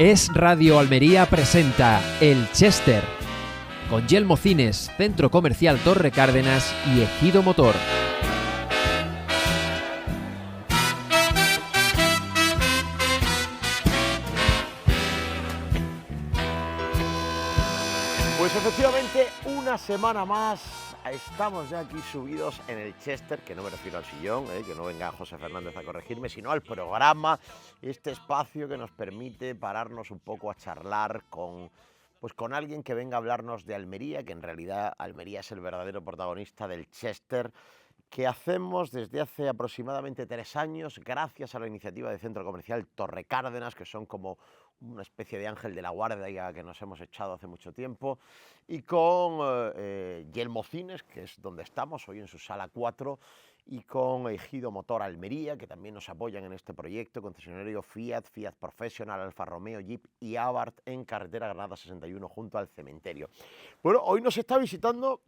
Es Radio Almería presenta El Chester, con Yelmo Cines, Centro Comercial Torre Cárdenas y Ejido Motor. Pues efectivamente, una semana más estamos ya aquí subidos en el Chester, que no me refiero al sillón, que no venga José Fernández a corregirme, sino al programa, este espacio que nos permite pararnos un poco a charlar con alguien que venga a hablarnos de Almería, que en realidad Almería es el verdadero protagonista del Chester, que hacemos desde hace aproximadamente 3 años, gracias a la iniciativa de Centro Comercial Torre Cárdenas, que son como una especie de ángel de la guardia que nos hemos echado hace mucho tiempo, y con Yelmo Cines, que es donde estamos hoy en su sala 4, y con Ejido Motor Almería, que también nos apoyan en este proyecto, concesionario Fiat, Fiat Professional, Alfa Romeo, Jeep y Abarth en carretera Granada 61 junto al cementerio. Bueno, hoy nos está visitando,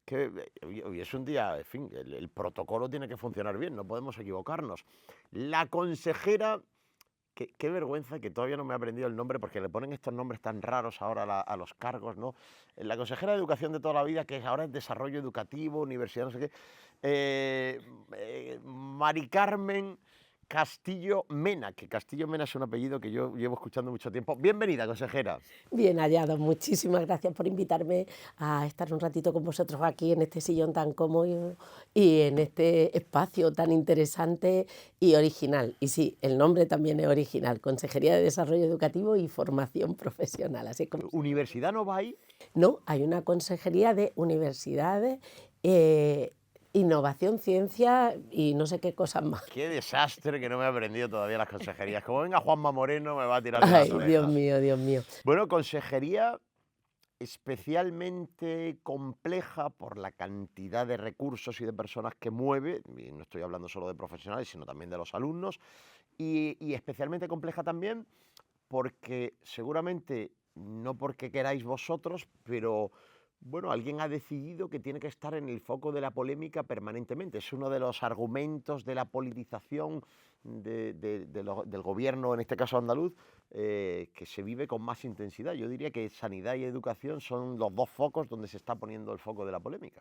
que hoy es un día, en fin, el protocolo tiene que funcionar bien, no podemos equivocarnos. La consejera, qué vergüenza que todavía no me he aprendido el nombre, porque le ponen estos nombres tan raros ahora a los cargos, ¿no? La consejera de Educación de toda la vida, que ahora es Desarrollo Educativo, Universidad, no sé qué, Mari Carmen Castillo Mena, que Castillo Mena es un apellido que yo llevo escuchando mucho tiempo. Bienvenida, consejera. Bien hallado, muchísimas gracias por invitarme a estar un ratito con vosotros aquí en este sillón tan cómodo y en este espacio tan interesante y original. Y sí, el nombre también es original, Consejería de Desarrollo Educativo y Formación Profesional. Así como... ¿Universidad no va ahí? No, hay una consejería de universidades, innovación, ciencia y no sé qué cosas más. Qué desastre que no me he aprendido todavía las consejerías. Como venga Juanma Moreno me va a tirar de Ay, las orejas. Dios mío, Dios mío. Bueno, consejería especialmente compleja por la cantidad de recursos y de personas que mueve, y no estoy hablando solo de profesionales, sino también de los alumnos, y especialmente compleja también porque seguramente, no porque queráis vosotros, pero bueno, alguien ha decidido que tiene que estar en el foco de la polémica permanentemente. Es uno de los argumentos de la politización del gobierno, en este caso andaluz, que se vive con más intensidad. Yo diría que sanidad y educación son los dos focos donde se está poniendo el foco de la polémica.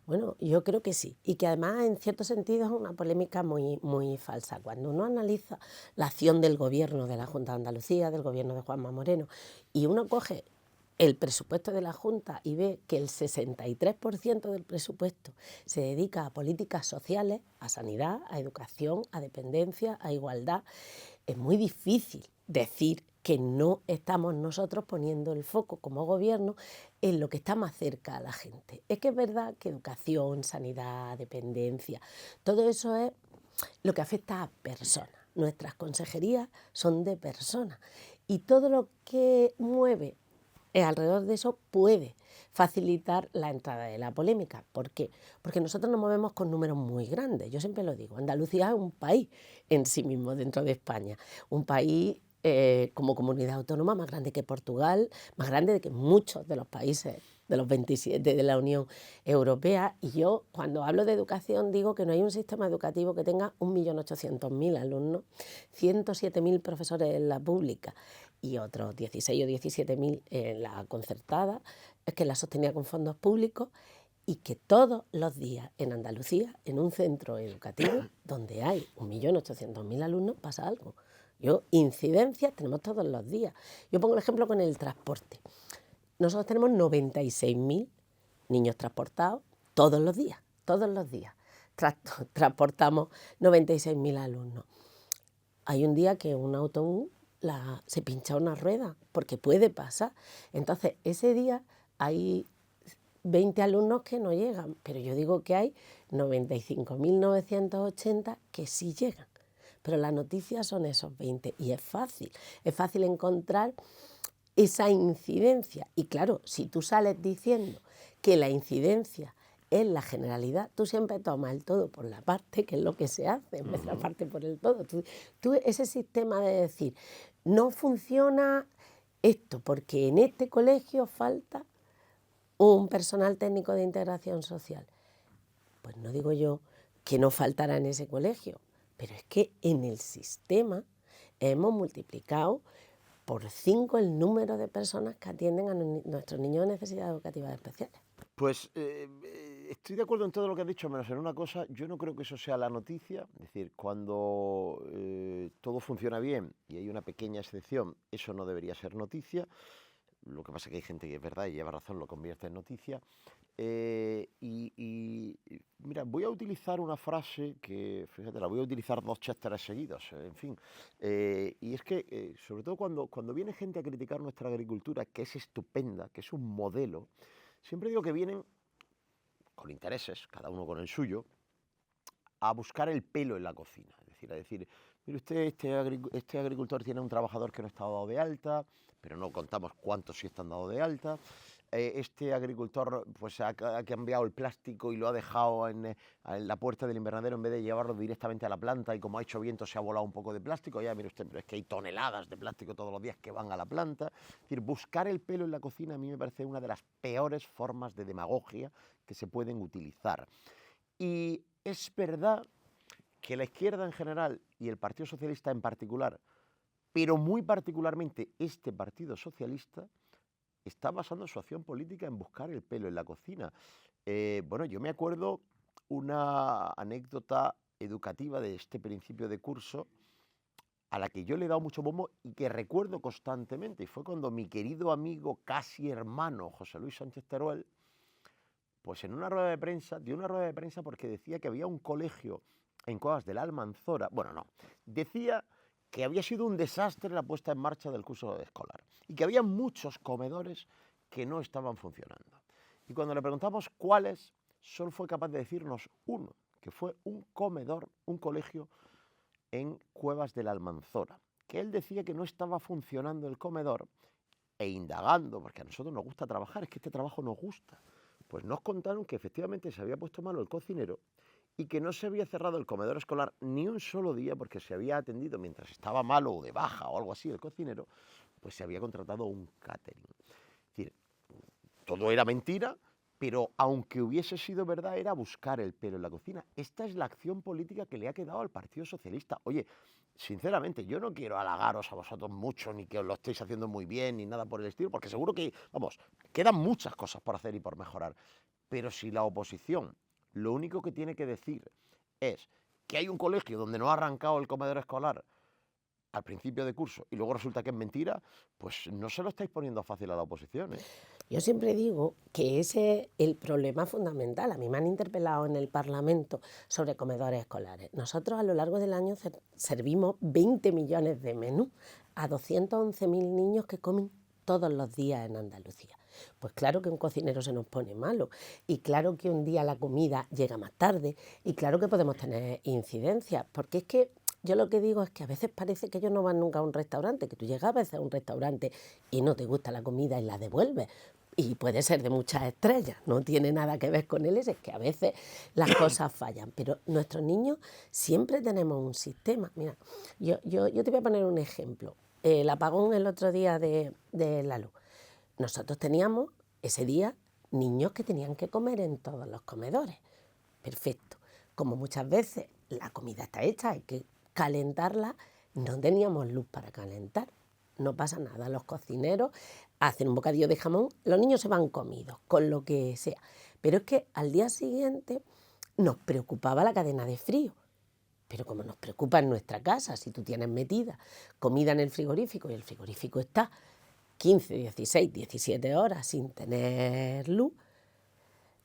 Bueno, yo creo que sí, y que además en cierto sentido es una polémica muy, muy falsa. Cuando uno analiza la acción del gobierno de la Junta de Andalucía, del gobierno de Juanma Moreno, y uno coge el presupuesto de la Junta y ve que el 63% del presupuesto se dedica a políticas sociales, a sanidad, a educación, a dependencia, a igualdad, es muy difícil decir que no estamos nosotros poniendo el foco como gobierno en lo que está más cerca a la gente. Es que es verdad que educación, sanidad, dependencia, todo eso es lo que afecta a personas. Nuestras consejerías son de personas y todo lo que mueve alrededor de eso puede facilitar la entrada de la polémica. ¿Por qué? Porque nosotros nos movemos con números muy grandes. Yo siempre lo digo, Andalucía es un país en sí mismo dentro de España, un país como comunidad autónoma más grande que Portugal, más grande que muchos de los países de los 27 de la Unión Europea. Y yo, cuando hablo de educación, digo que no hay un sistema educativo que tenga 1.800.000 alumnos, 107.000 profesores en la pública y otros 16 o 17.000 en la concertada, es que la sostenía con fondos públicos, y que todos los días en Andalucía, en un centro educativo donde hay 1.800.000 alumnos, pasa algo. Incidencias tenemos todos los días. Yo pongo el ejemplo con el transporte. Nosotros tenemos 96.000 niños transportados todos los días, todos los días. Transportamos 96.000 alumnos. Hay un día que un autobús se pincha una rueda, porque puede pasar. Entonces, ese día hay 20 alumnos que no llegan, pero yo digo que hay 95.980 que sí llegan. Pero las noticias son esos 20 y es fácil encontrar esa incidencia. Y claro, si tú sales diciendo que la incidencia es la generalidad, tú siempre tomas el todo por la parte, que es lo que se hace, en vez de la parte por el todo. Tú ese sistema de decir, no funciona esto porque en este colegio falta un personal técnico de integración social. Pues no digo yo que no faltará en ese colegio, pero es que en el sistema hemos multiplicado por 5 el número de personas que atienden a nuestros niños de necesidades educativas especiales. Pues estoy de acuerdo en todo lo que has dicho, menos en una cosa. Yo no creo que eso sea la noticia. Es decir, cuando todo funciona bien y hay una pequeña excepción, eso no debería ser noticia. Lo que pasa es que hay gente que es verdad y lleva razón, lo convierte en noticia. Mira, voy a utilizar una frase que, fíjate, la voy a utilizar 2 Chesteres seguidos, en fin. Y es que, sobre todo cuando viene gente a criticar nuestra agricultura, que es estupenda, que es un modelo, siempre digo que vienen con intereses, cada uno con el suyo, a buscar el pelo en la cocina. Es decir, mire usted, este agricultor tiene un trabajador que no está dado de alta, pero no contamos cuántos sí están dados de alta. Este agricultor pues ha cambiado el plástico y lo ha dejado en la puerta del invernadero en vez de llevarlo directamente a la planta, y como ha hecho viento se ha volado un poco de plástico. Ya mire usted, pero es que hay toneladas de plástico todos los días que van a la planta. Es decir, buscar el pelo en la cocina a mí me parece una de las peores formas de demagogia que se pueden utilizar. Y es verdad que la izquierda en general y el Partido Socialista en particular, pero muy particularmente este Partido Socialista, está basando su acción política en buscar el pelo en la cocina. Bueno, yo me acuerdo una anécdota educativa de este principio de curso a la que yo le he dado mucho bombo y que recuerdo constantemente, y fue cuando mi querido amigo, casi hermano, José Luis Sánchez Teruel, pues en una rueda de prensa, dio una rueda de prensa porque decía que había un colegio en Cuevas de la Almanzora, bueno, no, decía que había sido un desastre la puesta en marcha del curso escolar y que había muchos comedores que no estaban funcionando. Y cuando le preguntamos cuáles, solo fue capaz de decirnos uno, que fue un comedor, un colegio en Cuevas de la Almanzora, que él decía que no estaba funcionando el comedor, e indagando, porque a nosotros nos gusta trabajar, es que este trabajo nos gusta, pues nos contaron que efectivamente se había puesto malo el cocinero y que no se había cerrado el comedor escolar ni un solo día porque se había atendido mientras estaba malo o de baja o algo así el cocinero, pues se había contratado un catering. Es decir, todo era mentira, pero aunque hubiese sido verdad, era buscar el pelo en la cocina. Esta es la acción política que le ha quedado al Partido Socialista. Oye, sinceramente, yo no quiero halagaros a vosotros mucho, ni que os lo estéis haciendo muy bien, ni nada por el estilo, porque seguro que, vamos, quedan muchas cosas por hacer y por mejorar. Pero si la oposición lo único que tiene que decir es que hay un colegio donde no ha arrancado el comedor escolar al principio de curso y luego resulta que es mentira, pues no se lo estáis poniendo fácil a la oposición, ¿eh? Yo siempre digo que ese es el problema fundamental. A mí me han interpelado en el Parlamento sobre comedores escolares. Nosotros a lo largo del año servimos 20 millones de menús a 211.000 niños que comen todos los días en Andalucía. Pues claro que un cocinero se nos pone malo y claro que un día la comida llega más tarde y claro que podemos tener incidencias, porque es que yo lo que digo es que a veces parece que ellos no van nunca a un restaurante, que tú llegas a veces a un restaurante y no te gusta la comida y la devuelves. Y puede ser de muchas estrellas, no tiene nada que ver con él, es que a veces las cosas fallan, pero nuestros niños siempre tenemos un sistema. Mira, yo te voy a poner un ejemplo. El apagón el otro día de la luz. Nosotros teníamos ese día niños que tenían que comer en todos los comedores. Perfecto. Como muchas veces la comida está hecha, hay que calentarla, no teníamos luz para calentar. No pasa nada, los cocineros hacen un bocadillo de jamón, los niños se van comidos, con lo que sea. Pero es que al día siguiente nos preocupaba la cadena de frío. Pero como nos preocupa en nuestra casa, si tú tienes metida comida en el frigorífico y el frigorífico está 15, 16, 17 horas sin tener luz,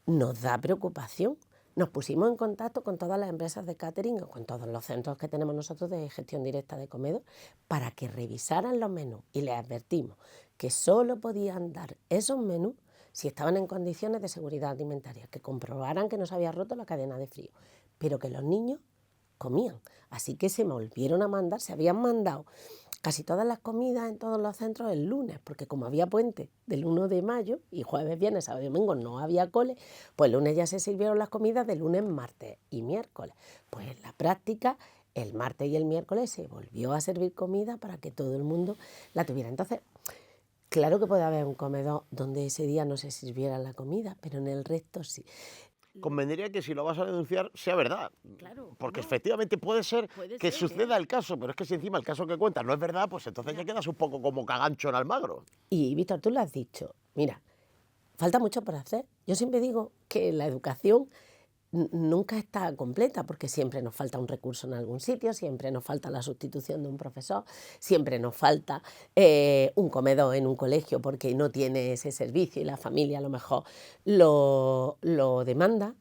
nos da preocupación. Nos pusimos en contacto con todas las empresas de catering, con todos los centros que tenemos nosotros de gestión directa de comedor, para que revisaran los menús y les advertimos que solo podían dar esos menús si estaban en condiciones de seguridad alimentaria, que comprobaran que no se había roto la cadena de frío, pero que los niños comían. Así que se volvieron a mandar, se habían mandado casi todas las comidas en todos los centros el lunes, porque como había puente del 1 de mayo y jueves, viernes, sábado y domingo no había cole, pues el lunes ya se sirvieron las comidas de lunes, martes y miércoles. Pues en la práctica, el martes y el miércoles se volvió a servir comida para que todo el mundo la tuviera. Entonces, claro que puede haber un comedor donde ese día no se sirviera la comida, pero en el resto sí. convendría que si lo vas a denunciar sea verdad. Claro, Porque no, efectivamente puede ser puede que ser, ¿eh? suceda el caso, pero es que si encima el caso que cuentas no es verdad, pues entonces ya quedas un poco como cagancho en Almagro. Y Víctor, tú lo has dicho, mira, falta mucho por hacer. Yo siempre digo que la educación nunca está completa porque siempre nos falta un recurso en algún sitio, siempre nos falta la sustitución de un profesor, siempre nos falta un comedor en un colegio porque no tiene ese servicio y la familia a lo mejor lo demanda.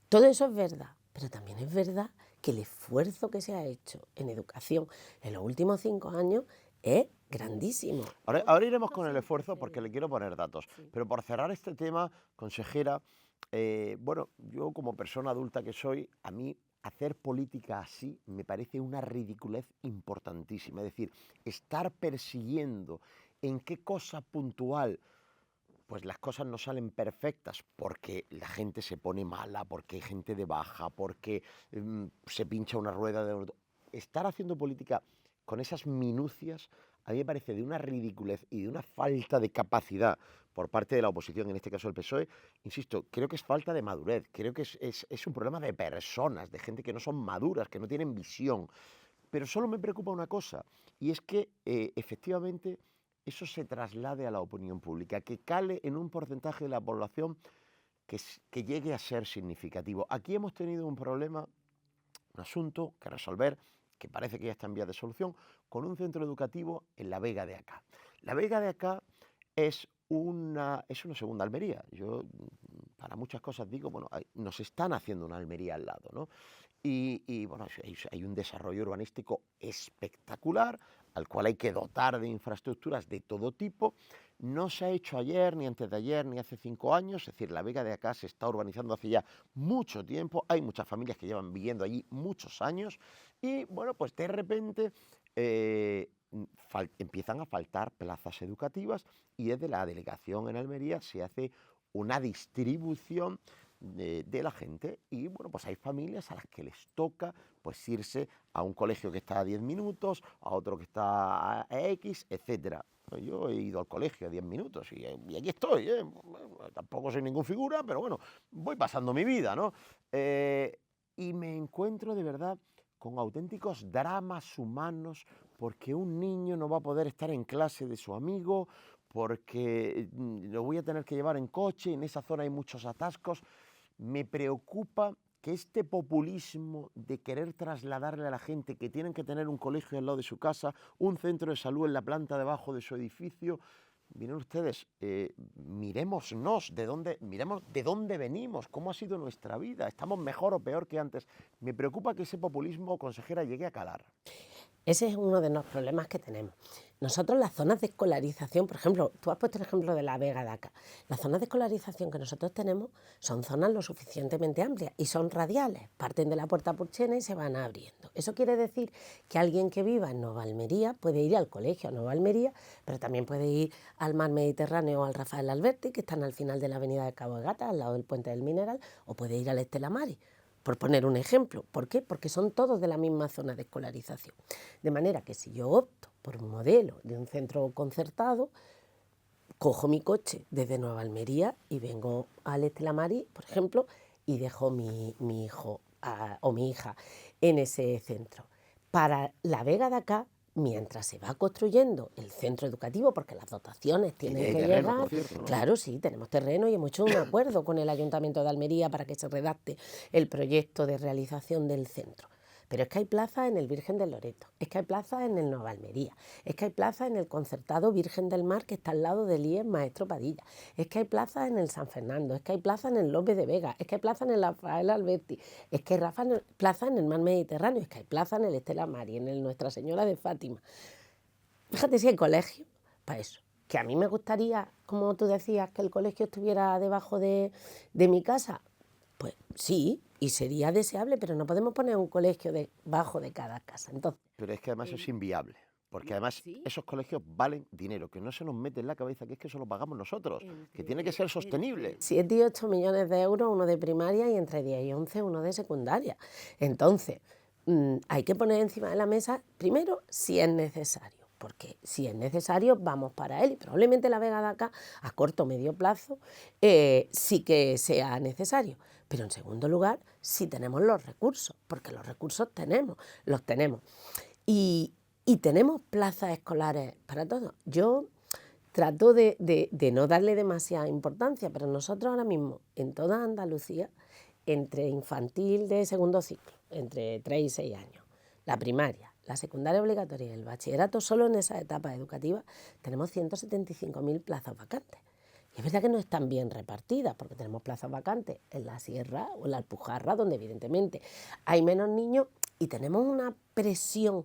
Todo eso es verdad, pero también es verdad que el esfuerzo que se ha hecho en educación en los últimos 5 años es grandísimo. Ahora iremos con el esfuerzo porque le quiero poner datos. Sí. Pero por cerrar este tema, consejera, bueno, yo como persona adulta que soy, a mí hacer política así me parece una ridiculez importantísima. Es decir, estar persiguiendo en qué cosa puntual pues las cosas no salen perfectas porque la gente se pone mala, porque hay gente de baja, porque se pincha una rueda de... Estar haciendo política con esas minucias a mí me parece de una ridiculez y de una falta de capacidad por parte de la oposición, en este caso el PSOE. Insisto, creo que es falta de madurez, creo que es un problema de personas, de gente que no son maduras, que no tienen visión. Pero solo me preocupa una cosa, y es que efectivamente eso se traslade a la opinión pública, que cale en un porcentaje de la población que llegue a ser significativo. Aquí hemos tenido un problema, un asunto que resolver, que parece que ya está en vías de solución, con un centro educativo en la Vega de Acá. La Vega de Acá es una segunda Almería. Yo para muchas cosas digo, bueno, nos están haciendo una Almería al lado, ¿no? Y bueno, hay un desarrollo urbanístico espectacular, al cual hay que dotar de infraestructuras de todo tipo. No se ha hecho ayer, ni antes de ayer, ni hace 5 años, es decir, la Vega de Acá se está urbanizando hace ya mucho tiempo, hay muchas familias que llevan viviendo allí muchos años y bueno, pues de repente empiezan a faltar plazas educativas y desde la delegación en Almería se hace una distribución de la gente y bueno, pues hay familias a las que les toca pues irse a un colegio que está a 10 minutos, a otro que está a X, etcétera. Yo he ido al colegio a 10 minutos y aquí estoy, ¿eh? Tampoco soy ningún figura, pero bueno, voy pasando mi vida, ¿no? Y me encuentro de verdad con auténticos dramas humanos porque un niño no va a poder estar en clase de su amigo, porque lo voy a tener que llevar en coche, en esa zona hay muchos atascos. Me preocupa que este populismo de querer trasladarle a la gente que tienen que tener un colegio al lado de su casa, un centro de salud en la planta de abajo de su edificio, miren ustedes, miremos de dónde venimos, cómo ha sido nuestra vida, estamos mejor o peor que antes. Me preocupa que ese populismo, consejera, llegue a calar. Ese es uno de los problemas que tenemos. Nosotros las zonas de escolarización, por ejemplo, tú has puesto el ejemplo de la Vega de Acá. Las zonas de escolarización que nosotros tenemos son zonas lo suficientemente amplias y son radiales. Parten de la Puerta Purchena y se van abriendo. Eso quiere decir que alguien que viva en Nueva Almería puede ir al colegio a Nueva Almería, pero también puede ir al Mar Mediterráneo o al Rafael Alberti, que están al final de la avenida de Cabo de Gata, al lado del Puente del Mineral, o puede ir al Estela Maris, por poner un ejemplo. ¿Por qué? Porque son todos de la misma zona de escolarización. De manera que si yo opto por un modelo de un centro concertado, cojo mi coche desde Nueva Almería y vengo al Estela Maris, por ejemplo, y dejo mi hijo o mi hija en ese centro. Para la Vega de Acá, mientras se va construyendo el centro educativo, porque las dotaciones tienen que terreno, llegar, por cierto, ¿no? claro, sí, tenemos terreno y hemos hecho un acuerdo con el Ayuntamiento de Almería para que se redacte el proyecto de realización del centro. Pero es que hay plazas en el Virgen del Loreto, es que hay plazas en el Nueva Almería, es que hay plazas en el concertado Virgen del Mar que está al lado del IES Maestro Padilla, es que hay plazas en el San Fernando, es que hay plazas en el López de Vega, es que hay plazas en el Rafael Alberti, es que hay plazas en el Mar Mediterráneo, es que hay plazas en el Estela Maris, en el Nuestra Señora de Fátima. Fíjate si hay colegio para eso. Que a mí me gustaría, como tú decías, que el colegio estuviera debajo de mi casa. Pues sí, y sería deseable, pero no podemos poner un colegio debajo de cada casa. Entonces, Pero es que además es inviable, porque además esos colegios valen dinero, que no se nos mete en la cabeza que es que eso lo pagamos nosotros, que tiene que ser sostenible. 7 y 8 millones de euros uno de primaria y entre 10 y 11 uno de secundaria. Entonces, hay que poner encima de la mesa, primero, si es necesario. Porque si es necesario, vamos para él y probablemente la Vega de Acá, a corto o medio plazo, sí que sea necesario. Pero en segundo lugar, si tenemos los recursos, porque los recursos los tenemos. Y tenemos plazas escolares para todos. Yo trato de no darle demasiada importancia, pero nosotros ahora mismo, en toda Andalucía, entre infantil de segundo ciclo, entre 3 y 6 años, la primaria, la secundaria obligatoria y el bachillerato, solo en esas etapas educativas tenemos 175.000 plazas vacantes. Y es verdad que no están bien repartidas, porque tenemos plazas vacantes en la Sierra o en la Alpujarra, donde evidentemente hay menos niños, y tenemos una presión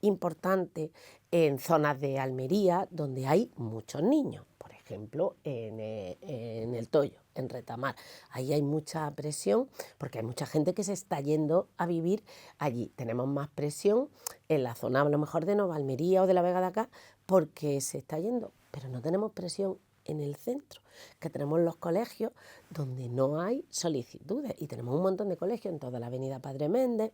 importante en zonas de Almería donde hay muchos niños, por ejemplo en el Toyo, en Retamar. Ahí hay mucha presión porque hay mucha gente que se está yendo a vivir allí. Tenemos más presión en la zona a lo mejor de Nueva Almería o de la Vega de acá porque se está yendo, pero no tenemos presión en el centro, que tenemos los colegios donde no hay solicitudes, y tenemos un montón de colegios en toda la avenida Padre Méndez,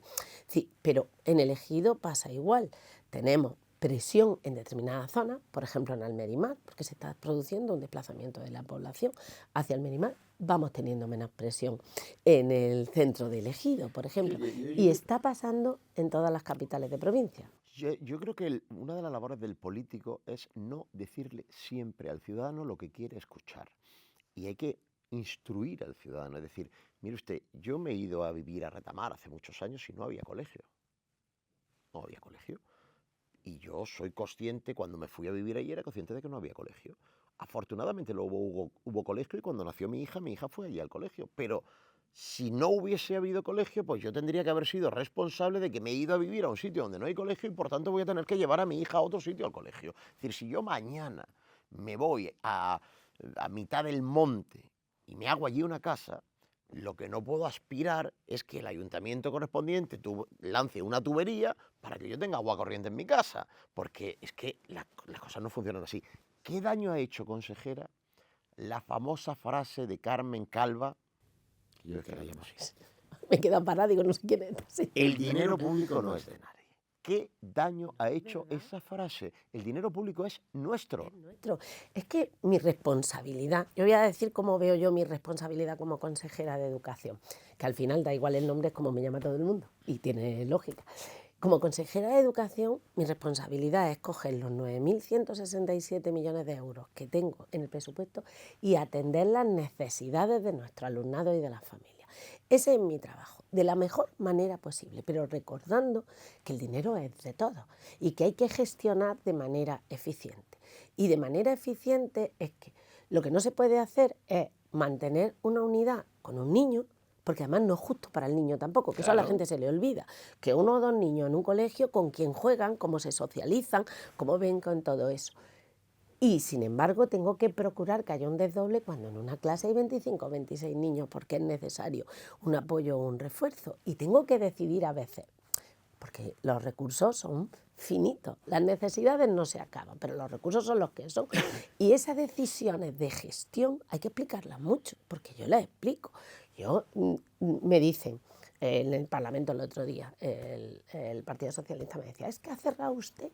sí, pero en el Ejido pasa igual. Tenemos presión en determinadas zonas, por ejemplo en Almerimar, porque se está produciendo un desplazamiento de la población hacia Almerimar. Vamos teniendo menos presión en el centro del Ejido, por ejemplo, y está pasando en todas las capitales de provincia. Yo creo que una de las labores del político es no decirle siempre al ciudadano lo que quiere escuchar. Y hay que instruir al ciudadano. Es decir, mire usted, yo me he ido a vivir a Retamar hace muchos años y no había colegio. No había colegio. Y yo soy consciente, cuando me fui a vivir allí, era consciente de que no había colegio. Afortunadamente luego hubo colegio, y cuando nació mi hija fue allí al colegio. Pero si no hubiese habido colegio, pues yo tendría que haber sido responsable de que me he ido a vivir a un sitio donde no hay colegio, y por tanto voy a tener que llevar a mi hija a otro sitio al colegio. Es decir, si yo mañana me voy a mitad del monte y me hago allí una casa, lo que no puedo aspirar es que el ayuntamiento correspondiente lance una tubería para que yo tenga agua corriente en mi casa, porque es que las cosas no funcionan así. ¿Qué daño ha hecho, consejera, la famosa frase de Carmen Calva? Yo es que la llamo así. Me queda parada, digo, no sé quién es. Sí. El dinero público no es de nadie. ¿Qué daño ha hecho esa frase? El dinero público es nuestro. Es nuestro. Es que mi responsabilidad, yo voy a decir cómo veo yo mi responsabilidad como consejera de educación, que al final da igual el nombre, es como me llama todo el mundo, y tiene lógica. Como consejera de educación, mi responsabilidad es coger los 9.167 millones de euros que tengo en el presupuesto y atender las necesidades de nuestro alumnado y de las familias. Ese es mi trabajo, de la mejor manera posible, pero recordando que el dinero es de todos y que hay que gestionar de manera eficiente. Y de manera eficiente es que lo que no se puede hacer es mantener una unidad con un niño, porque además no es justo para el niño tampoco, que eso a la gente se le olvida, que 1 o 2 niños en un colegio, con quién juegan, cómo se socializan, cómo ven con todo eso. Y sin embargo tengo que procurar que haya un desdoble cuando en una clase hay 25 o 26 niños, porque es necesario un apoyo o un refuerzo. Y tengo que decidir a veces, porque los recursos son finitos, las necesidades no se acaban, pero los recursos son los que son. Y esas decisiones de gestión hay que explicarlas mucho, porque yo las explico. Me dicen en el Parlamento el otro día, el Partido Socialista me decía, es que ha cerrado usted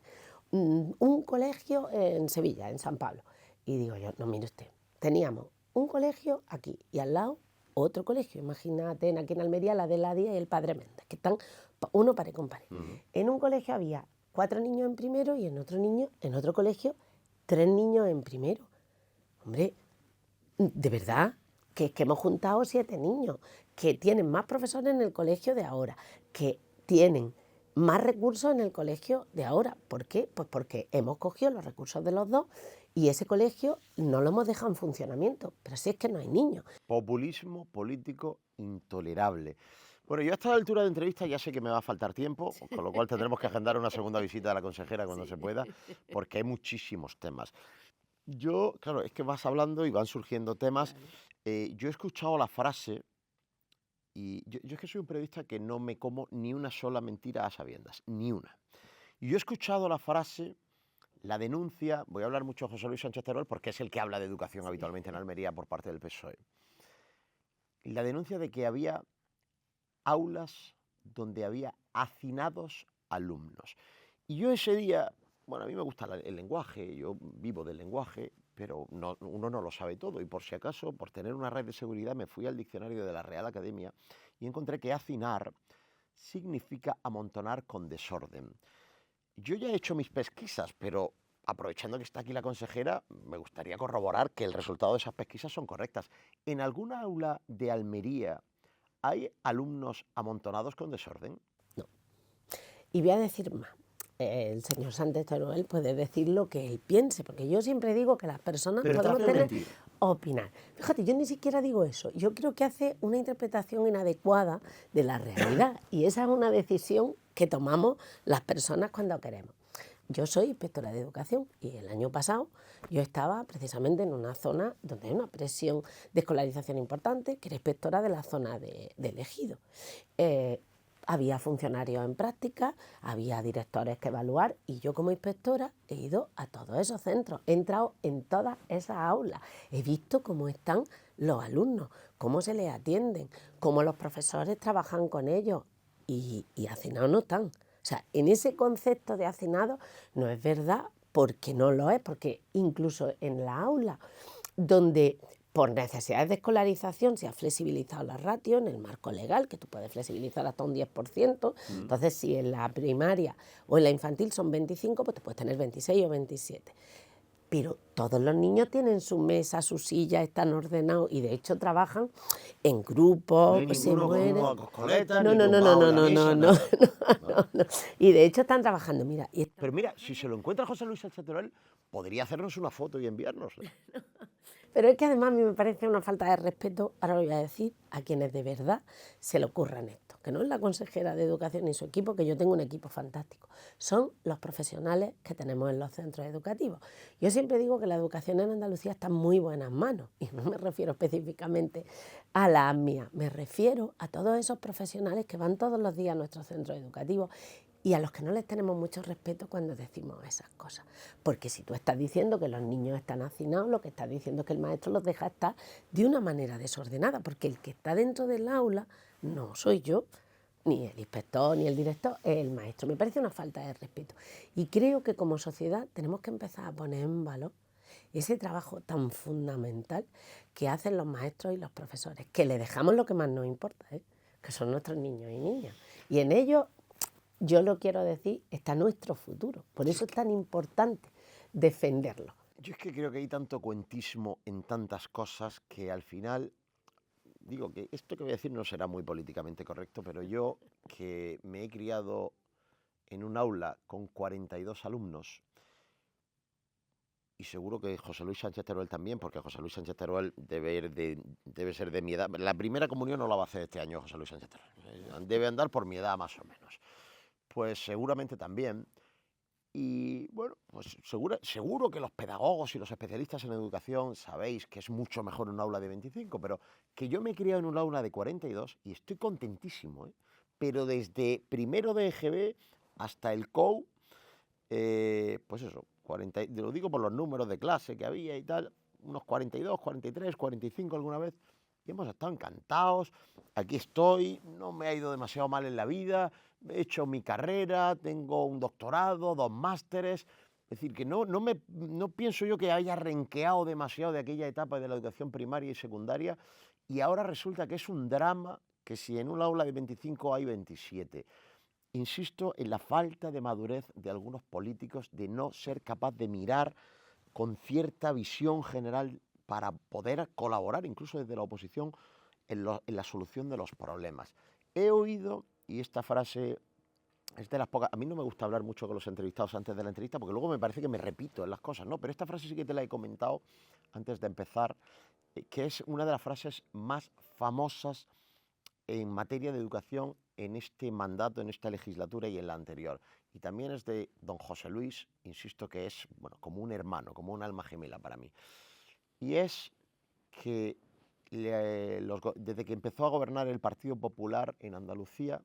un colegio en Sevilla, en San Pablo. Y digo yo, no, mire usted, teníamos un colegio aquí y al lado otro colegio. Imagínate aquí en Almería la de la Día y el Padre Méndez, que están uno pare con pare. En un colegio había 4 niños en primero y en otro colegio 3 niños en primero. Hombre, de verdad, que es que hemos juntado 7 niños, que tienen más profesores en el colegio de ahora, que tienen más recursos en el colegio de ahora. ¿Por qué? Pues porque hemos cogido los recursos de los dos y ese colegio no lo hemos dejado en funcionamiento, pero si es que no hay niños. Populismo político intolerable. Bueno, yo a esta altura de entrevista ya sé que me va a faltar tiempo, con lo cual tendremos que agendar una segunda visita a la consejera cuando se pueda, porque hay muchísimos temas. Claro, es que vas hablando y van surgiendo temas. Yo he escuchado la frase, y yo es que soy un periodista que no me como ni una sola mentira a sabiendas, ni una. Y yo he escuchado la frase, la denuncia, voy a hablar mucho de José Luis Sánchez Teruel porque es el que habla de educación habitualmente en Almería por parte del PSOE. Y la denuncia de que había aulas donde había hacinados alumnos. Y yo ese día, bueno, a mí me gusta el lenguaje, yo vivo del lenguaje, pero uno no lo sabe todo. Y por si acaso, por tener una red de seguridad, me fui al diccionario de la Real Academia y encontré que hacinar significa amontonar con desorden. Yo ya he hecho mis pesquisas, pero aprovechando que está aquí la consejera, me gustaría corroborar que el resultado de esas pesquisas son correctas. ¿En alguna aula de Almería hay alumnos amontonados con desorden? No. Y voy a decir más. El señor Sánchez Teruel puede decir lo que él piense, porque yo siempre digo que las personas podemos opinar. Fíjate, yo ni siquiera digo eso. Yo creo que hace una interpretación inadecuada de la realidad y esa es una decisión que tomamos las personas cuando queremos. Yo soy inspectora de educación y el año pasado yo estaba precisamente en una zona donde hay una presión de escolarización importante, que era inspectora de la zona de Ejido. Había funcionarios en práctica, había directores que evaluar y yo como inspectora he ido a todos esos centros, he entrado en todas esas aulas, he visto cómo están los alumnos, cómo se les atienden, cómo los profesores trabajan con ellos y hacinados no están. O sea, en ese concepto de hacinado no es verdad porque no lo es, porque incluso en la aula donde por necesidades de escolarización se ha flexibilizado la ratio en el marco legal, que tú puedes flexibilizar hasta un 10%, entonces si en la primaria o en la infantil son 25, pues te puedes tener 26 o 27. Pero todos los niños tienen su mesa, su silla, están ordenados y de hecho trabajan en grupos, No hay se ninguno con mueren. una coscoleta, No, ni no, no, tumbado no, en la no, mesa, no, no, nada. no. Y de hecho están trabajando, mira. Pero mira, si se lo encuentra José Luis Sánchez Teruel, podría hacernos una foto y enviárnosla. Pero es que además a mí me parece una falta de respeto, ahora lo voy a decir, a quienes de verdad se le ocurran esto, que no es la consejera de Educación ni su equipo, que yo tengo un equipo fantástico, son los profesionales que tenemos en los centros educativos. Yo siempre digo que la educación en Andalucía está en muy buenas manos, y no me refiero específicamente a las mías, me refiero a todos esos profesionales que van todos los días a nuestros centros educativos y a los que no les tenemos mucho respeto cuando decimos esas cosas. Porque si tú estás diciendo que los niños están hacinados, lo que estás diciendo es que el maestro los deja estar de una manera desordenada, porque el que está dentro del aula no soy yo, ni el inspector, ni el director, es el maestro. Me parece una falta de respeto. Y creo que como sociedad tenemos que empezar a poner en valor ese trabajo tan fundamental que hacen los maestros y los profesores, que le dejamos lo que más nos importa, que son nuestros niños y niñas. Y en ellos, yo lo quiero decir, está nuestro futuro. Por eso es tan importante defenderlo. Yo es que creo que hay tanto cuentismo en tantas cosas que al final, digo que esto que voy a decir no será muy políticamente correcto, pero yo que me he criado en un aula con 42 alumnos, y seguro que José Luis Sánchez Teruel también, porque José Luis Sánchez Teruel debe ser de mi edad. La primera comunión no la va a hacer este año José Luis Sánchez Teruel, debe andar por mi edad más o menos. Pues seguramente también. Y bueno, pues seguro que los pedagogos y los especialistas en educación sabéis que es mucho mejor un aula de 25, pero que yo me he criado en un aula de 42 y estoy contentísimo, ¿eh? Pero desde primero de EGB hasta el COU, pues eso, 40, lo digo por los números de clase que había y tal, unos 42, 43, 45 alguna vez, y hemos estado encantados. Aquí estoy, no me ha ido demasiado mal en la vida, he hecho mi carrera, tengo un doctorado, 2 másteres. Es decir, que no pienso yo que haya renqueado demasiado de aquella etapa de la educación primaria y secundaria, y ahora resulta que es un drama que si en un aula de 25 hay 27. Insisto en la falta de madurez de algunos políticos de no ser capaz de mirar con cierta visión general para poder colaborar incluso desde la oposición en la solución de los problemas. He oído, y esta frase es de las pocas, a mí no me gusta hablar mucho con los entrevistados antes de la entrevista porque luego me parece que me repito en las cosas, ¿no? Pero esta frase sí que te la he comentado antes de empezar, que es una de las frases más famosas en materia de educación en este mandato, en esta legislatura y en la anterior. Y también es de don José Luis, insisto que es como un hermano, como un alma gemela para mí. Y es que desde que empezó a gobernar el Partido Popular en Andalucía,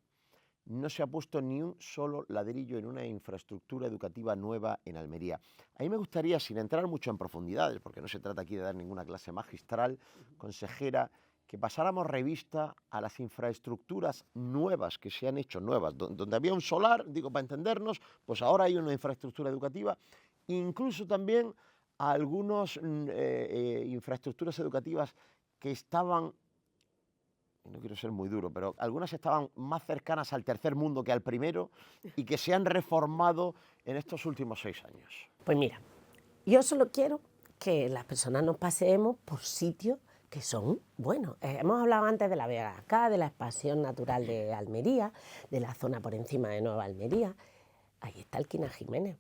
no se ha puesto ni un solo ladrillo en una infraestructura educativa nueva en Almería. A mí me gustaría, sin entrar mucho en profundidades, porque no se trata aquí de dar ninguna clase magistral, consejera, que pasáramos revista a las infraestructuras nuevas que se han hecho, nuevas, donde había un solar, digo, para entendernos, pues ahora hay una infraestructura educativa, incluso también a algunas infraestructuras educativas que estaban, no quiero ser muy duro, pero algunas estaban más cercanas al tercer mundo que al primero y que se han reformado en estos últimos 6 años? Pues mira, yo solo quiero que las personas nos paseemos por sitios que son buenos. Hemos hablado antes de la Vega acá, de la expansión natural de Almería, de la zona por encima de Nueva Almería. Ahí está el Quina Jiménez.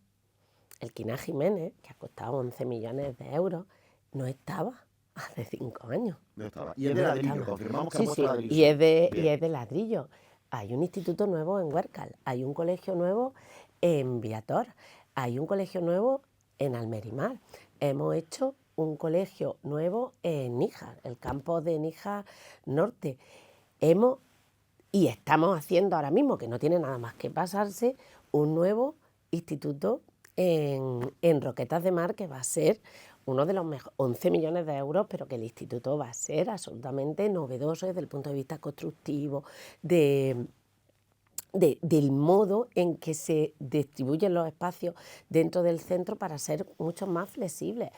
El Quina Jiménez, que ha costado 11 millones de euros, no estaba hace 5 años. No estaba. Y es de ladrillo, confirmamos que ha puesto ladrillo. Y es de ladrillo. Hay un instituto nuevo en Huércal, hay un colegio nuevo en Viator, hay un colegio nuevo en Almerimar. Hemos hecho un colegio nuevo en Níjar, el campo de Níjar Norte. Y estamos haciendo ahora mismo, que no tiene nada más que pasarse, un nuevo instituto en Roquetas de Mar, que va a ser uno de los mejores, 11 millones de euros, pero que el instituto va a ser absolutamente novedoso desde el punto de vista constructivo, del modo en que se distribuyen los espacios dentro del centro para ser mucho más flexibles.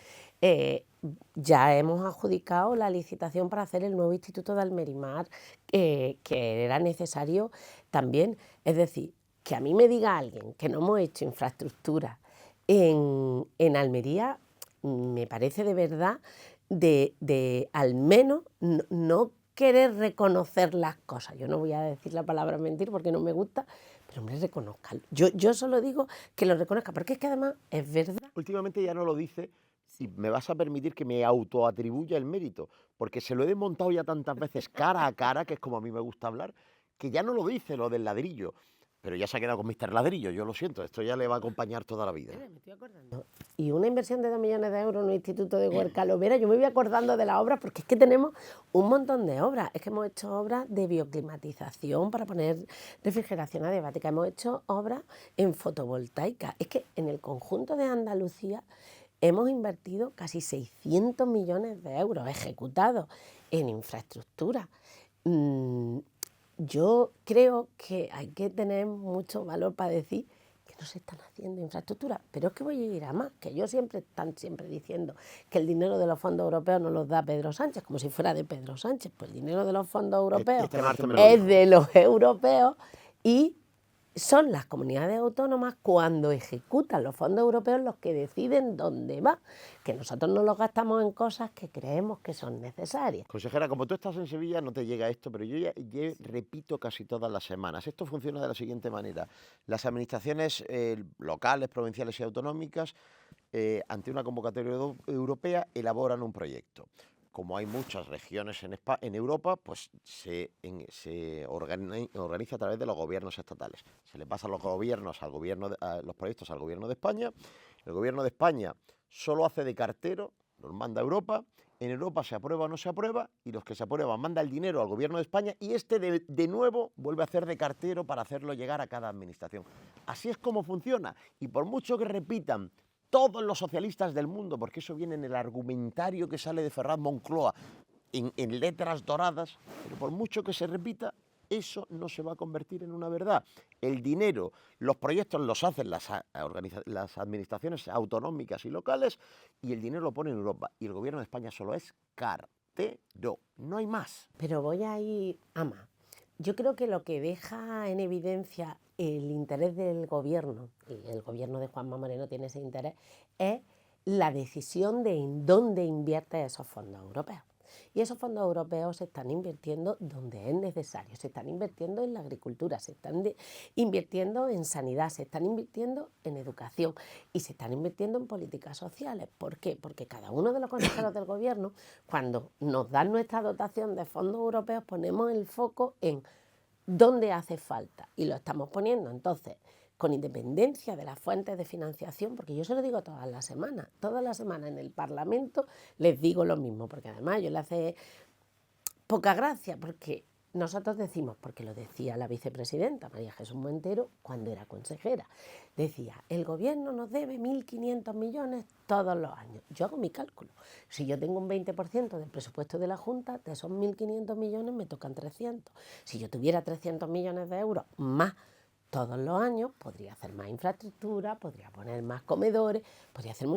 Ya hemos adjudicado la licitación para hacer el nuevo instituto de Almerimar, que era necesario también. Es decir, que a mí me diga alguien que no hemos hecho infraestructura en Almería, me parece de verdad de al menos no querer reconocer las cosas. Yo no voy a decir la palabra mentir porque no me gusta, pero hombre, reconózcalo. Yo solo digo que lo reconozca, porque es que además es verdad. Últimamente ya no lo dice, y me vas a permitir que me autoatribuya el mérito, porque se lo he desmontado ya tantas veces cara a cara, que es como a mí me gusta hablar, que ya no lo dice lo del ladrillo. Pero ya se ha quedado con Mr. Ladrillo, yo lo siento, esto ya le va a acompañar toda la vida. Me estoy acordando. Y una inversión de 2 millones de euros en un instituto de Huércal. Vera, yo me voy acordando de las obras, porque es que tenemos un montón de obras. Es que hemos hecho obras de bioclimatización para poner refrigeración adiabática, hemos hecho obras en fotovoltaica. Es que en el conjunto de Andalucía hemos invertido casi 600 millones de euros ejecutados en infraestructura. Yo creo que hay que tener mucho valor para decir que no se están haciendo infraestructuras, pero es que voy a ir a más, que ellos están siempre diciendo que el dinero de los fondos europeos no los da Pedro Sánchez, como si fuera de Pedro Sánchez. Pues el dinero de los fondos europeos es de los europeos y son las comunidades autónomas, cuando ejecutan los fondos europeos, los que deciden dónde va, que nosotros no los gastamos en cosas que creemos que son necesarias. Consejera, como tú estás en Sevilla no te llega esto, pero yo ya repito casi todas las semanas. Esto funciona de la siguiente manera. Las administraciones locales, provinciales y autonómicas, ante una convocatoria europea, elaboran un proyecto. Como hay muchas regiones en Europa, pues se organiza a través de los gobiernos estatales. Se le pasan los proyectos al gobierno de España. El gobierno de España solo hace de cartero, los manda a Europa. En Europa se aprueba o no se aprueba, y los que se aprueban manda el dinero al gobierno de España, y este de nuevo vuelve a hacer de cartero para hacerlo llegar a cada administración. Así es como funciona, y por mucho que repitan todos los socialistas del mundo, porque eso viene en el argumentario que sale de Ferraz Moncloa en letras doradas, pero por mucho que se repita, eso no se va a convertir en una verdad. El dinero, los proyectos los hacen las administraciones autonómicas y locales, y el dinero lo pone en Europa, y el gobierno de España solo es cartero, no hay más. Pero voy a ir a más. Yo creo que lo que deja en evidencia el interés del gobierno, y el gobierno de Juanma Moreno tiene ese interés, es la decisión de en dónde invierte esos fondos europeos. Y esos fondos europeos se están invirtiendo donde es necesario, se están invirtiendo en la agricultura, se están invirtiendo en sanidad, se están invirtiendo en educación y se están invirtiendo en políticas sociales. ¿Por qué? Porque cada uno de los consejeros del gobierno, cuando nos dan nuestra dotación de fondos europeos, ponemos el foco en dónde hace falta y lo estamos poniendo entonces con independencia de las fuentes de financiación, porque yo se lo digo todas las semanas en el Parlamento les digo lo mismo, porque además yo le hace poca gracia, porque nosotros decimos, porque lo decía la vicepresidenta María Jesús Montero cuando era consejera, decía, el gobierno nos debe 1.500 millones todos los años. Yo hago mi cálculo, si yo tengo un 20% del presupuesto de la Junta, de esos 1.500 millones me tocan 300. Si yo tuviera 300 millones de euros más todos los años, podría hacer más infraestructura, podría poner más comedores, podría hacer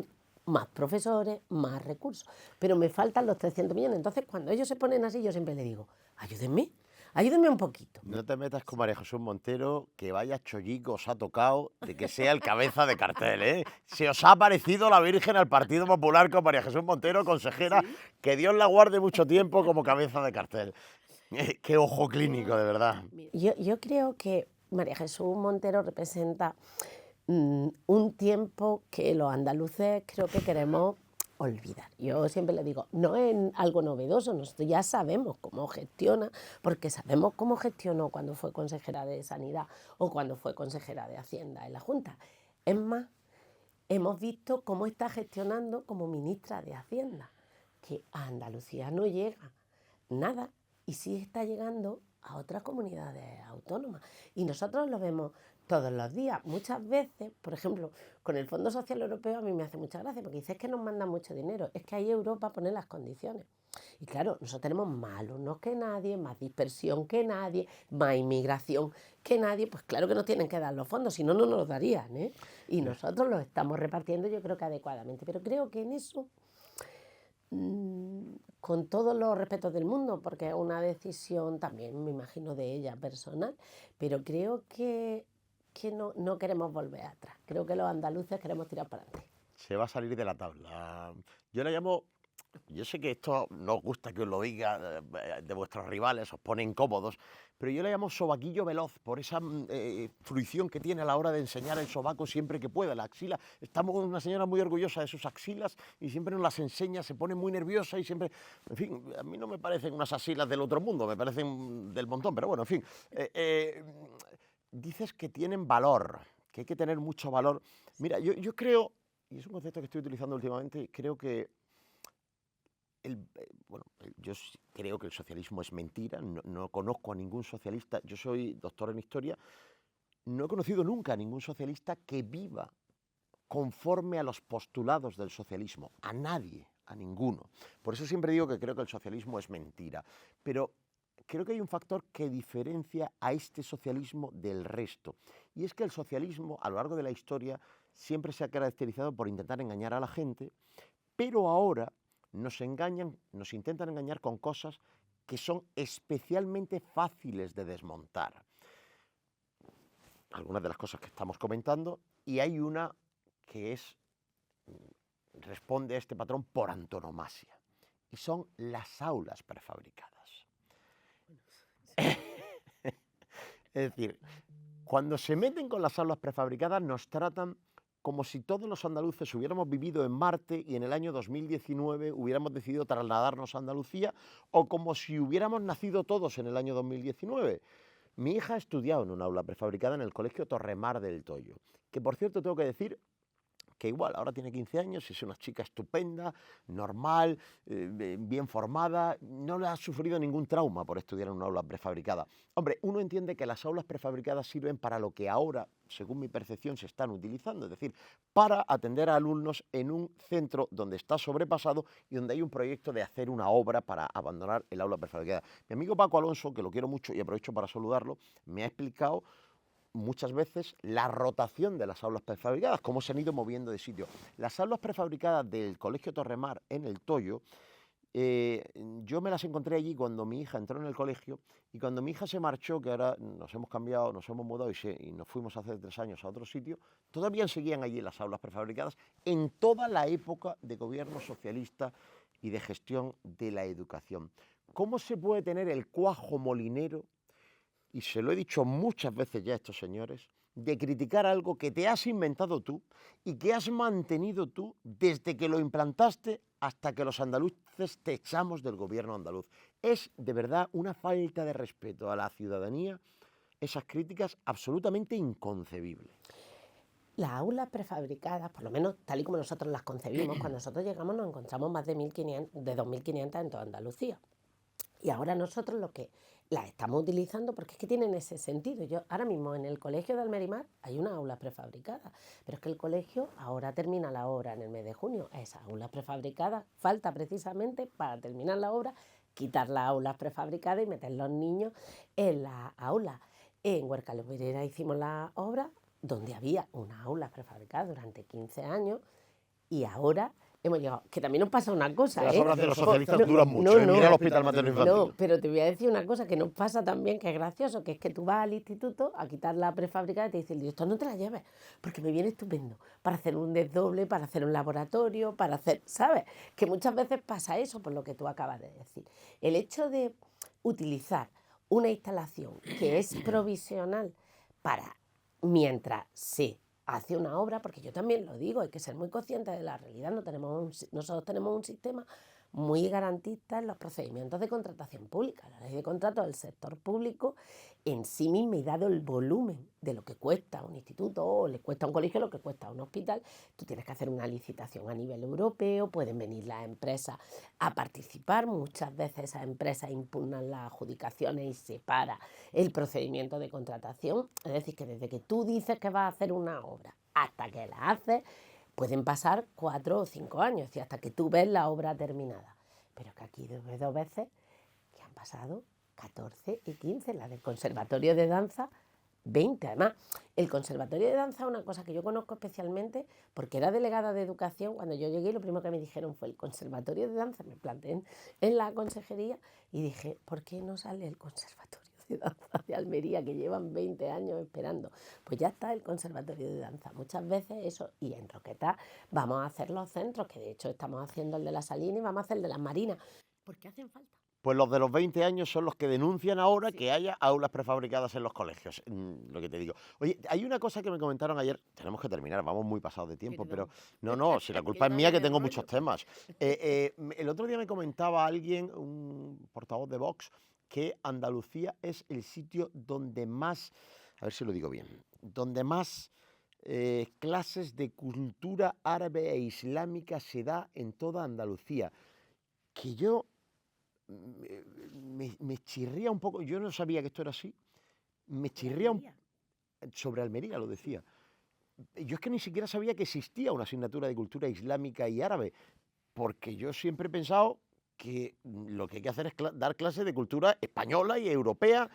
más profesores, más recursos. Pero me faltan los 300 millones. Entonces, cuando ellos se ponen así, yo siempre les digo, ayúdenme, ayúdenme un poquito. No te metas con María Jesús Montero, que vaya chollico os ha tocado de que sea el cabeza de cartel, ¿eh? Se os ha parecido la Virgen al Partido Popular con María Jesús Montero, consejera, que Dios la guarde mucho tiempo como cabeza de cartel. Qué ojo clínico, de verdad. Yo creo que María Jesús Montero representa un tiempo que los andaluces creo que queremos olvidar. Yo siempre le digo, no es algo novedoso, nosotros ya sabemos cómo gestiona, porque sabemos cómo gestionó cuando fue consejera de Sanidad o cuando fue consejera de Hacienda en la Junta. Es más, hemos visto cómo está gestionando como ministra de Hacienda, que a Andalucía no llega nada y sí está llegando a otras comunidades autónomas. Y nosotros lo vemos todos los días. Muchas veces, por ejemplo, con el Fondo Social Europeo a mí me hace mucha gracia porque dice es que nos mandan mucho dinero, es que ahí Europa pone las condiciones. Y claro, nosotros tenemos más alumnos que nadie, más dispersión que nadie, más inmigración que nadie, pues claro que nos tienen que dar los fondos, si no, no nos los darían, ¿eh? Y nosotros los estamos repartiendo yo creo que adecuadamente, pero creo que en eso, con todos los respetos del mundo, porque es una decisión también, me imagino, de ella personal, pero creo que no queremos volver atrás. Creo que los andaluces queremos tirar para adelante. Se va a salir de la tabla. Yo le llamo, yo sé que esto no os gusta que os lo diga de vuestros rivales, os pone incómodos, pero yo le llamo sobaquillo veloz por esa fruición que tiene a la hora de enseñar el sobaco siempre que pueda, la axila. Estamos con una señora muy orgullosa de sus axilas y siempre nos las enseña, se pone muy nerviosa y siempre, en fin, a mí no me parecen unas axilas del otro mundo, me parecen del montón, pero bueno, en fin. Dices que tienen valor, que hay que tener mucho valor. Mira, yo creo, y es un concepto que estoy utilizando últimamente, creo que yo creo que el socialismo es mentira, no conozco a ningún socialista, yo soy doctor en historia, no he conocido nunca a ningún socialista que viva conforme a los postulados del socialismo, a nadie, a ninguno. Por eso siempre digo que creo que el socialismo es mentira, pero creo que hay un factor que diferencia a este socialismo del resto, y es que el socialismo a lo largo de la historia siempre se ha caracterizado por intentar engañar a la gente, pero ahora nos intentan engañar con cosas que son especialmente fáciles de desmontar. Algunas de las cosas que estamos comentando, y hay una que responde a este patrón por antonomasia, y son las aulas prefabricadas. Es decir, cuando se meten con las aulas prefabricadas nos tratan como si todos los andaluces hubiéramos vivido en Marte y en el año 2019 hubiéramos decidido trasladarnos a Andalucía, o como si hubiéramos nacido todos en el año 2019. Mi hija ha estudiado en una aula prefabricada en el Colegio Torremar del Toyo, que por cierto tengo que decir que igual ahora tiene 15 años, es una chica estupenda, normal, bien formada, no le ha sufrido ningún trauma por estudiar en una aula prefabricada. Hombre, uno entiende que las aulas prefabricadas sirven para lo que ahora, según mi percepción, se están utilizando, es decir, para atender a alumnos en un centro donde está sobrepasado y donde hay un proyecto de hacer una obra para abandonar el aula prefabricada. Mi amigo Paco Alonso, que lo quiero mucho y aprovecho para saludarlo, me ha explicado muchas veces la rotación de las aulas prefabricadas, cómo se han ido moviendo de sitio. Las aulas prefabricadas del Colegio Torremar en el Toyo, yo me las encontré allí cuando mi hija entró en el colegio, y cuando mi hija se marchó, que ahora nos hemos cambiado, nos hemos mudado y nos fuimos hace 3 años a otro sitio, todavía seguían allí las aulas prefabricadas en toda la época de gobierno socialista y de gestión de la educación. ¿Cómo se puede tener el cuajo molinero, y se lo he dicho muchas veces ya a estos señores, de criticar algo que te has inventado tú y que has mantenido tú desde que lo implantaste hasta que los andaluces te echamos del gobierno andaluz? Es de verdad una falta de respeto a la ciudadanía, esas críticas absolutamente inconcebibles. Las aulas prefabricadas, por lo menos tal y como nosotros las concebimos, cuando nosotros llegamos nos encontramos más de 2.500 en toda Andalucía. Y ahora nosotros lo que las estamos utilizando porque es que tienen ese sentido. Yo ahora mismo en el colegio de Almerimar hay una aula prefabricada, pero es que el colegio ahora termina la obra en el mes de junio. Esa aula prefabricada falta precisamente para terminar la obra, quitar las aulas prefabricadas y meter los niños en la aula. En Huerca Loberera hicimos la obra donde había una aula prefabricada durante 15 años Y ahora hemos llegado, que también nos pasa una cosa, Las ¿eh? obras de los socialistas No, duran mucho. Mira el hospital materno infantil. no, pero te voy a decir una cosa que nos pasa también, que es gracioso, que es que tú vas al instituto a quitar la prefabricada y te dicen, esto no te la lleves, porque me viene estupendo, para hacer un desdoble, para hacer un laboratorio, para hacer, ¿sabes? Que muchas veces pasa eso, por lo que tú acabas de decir. El hecho de utilizar una instalación que es provisional para mientras se hace una obra, porque yo también lo digo, hay que ser muy consciente de la realidad. Nosotros tenemos un sistema muy garantista en los procedimientos de contratación pública. La ley de contratos del sector público en sí misma, y dado el volumen de lo que cuesta un instituto o le cuesta a un colegio lo que cuesta a un hospital, tú tienes que hacer una licitación a nivel europeo, pueden venir las empresas a participar, muchas veces esas empresas impugnan las adjudicaciones y se para el procedimiento de contratación. Es decir, que desde que tú dices que vas a hacer una obra hasta que la haces, pueden pasar 4 o 5 años, es decir, hasta que tú ves la obra terminada. Pero que aquí ves 2 veces que han pasado 14 y 15, la del Conservatorio de Danza, 20. Además, el Conservatorio de Danza es una cosa que yo conozco especialmente porque era delegada de Educación. Cuando yo llegué, lo primero que me dijeron fue el Conservatorio de Danza. Me planteé en la consejería y dije, ¿por qué no sale el Conservatorio de Danza de Almería, que llevan 20 años esperando? Pues ya está el Conservatorio de Danza. Muchas veces eso, y en Roquetas vamos a hacer los centros, que de hecho estamos haciendo el de la Salina y vamos a hacer el de las Marinas, porque hacen falta. Pues los de los 20 años son los que denuncian ahora que haya aulas prefabricadas en los colegios, lo que te digo. Oye, hay una cosa que me comentaron ayer, tenemos que terminar, vamos muy pasados de tiempo, pero no, si la culpa es mía que tengo muchos temas. El otro día me comentaba alguien, un portavoz de Vox, que Andalucía es el sitio donde más, a ver si lo digo bien, donde más clases de cultura árabe e islámica se da en toda Andalucía. Que yo me chirría un poco, yo no sabía que esto era así, me chirría sobre Almería, lo decía. Yo es que ni siquiera sabía que existía una asignatura de cultura islámica y árabe, porque yo siempre he pensado que lo que hay que hacer es dar clases de cultura española y europea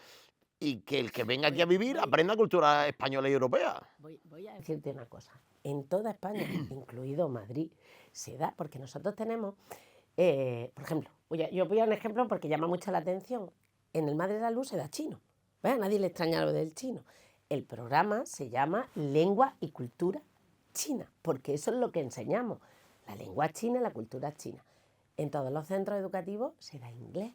y que el que venga aquí a vivir aprenda cultura española y europea. Voy a decirte una cosa, en toda España, incluido Madrid, se da, porque nosotros tenemos, por ejemplo, yo voy a un ejemplo porque llama mucho la atención, en el Madre de la Luz se da chino, ¿ves? A nadie le extraña lo del chino. El programa se llama Lengua y Cultura China, porque eso es lo que enseñamos, la lengua china y la cultura china. En todos los centros educativos se da inglés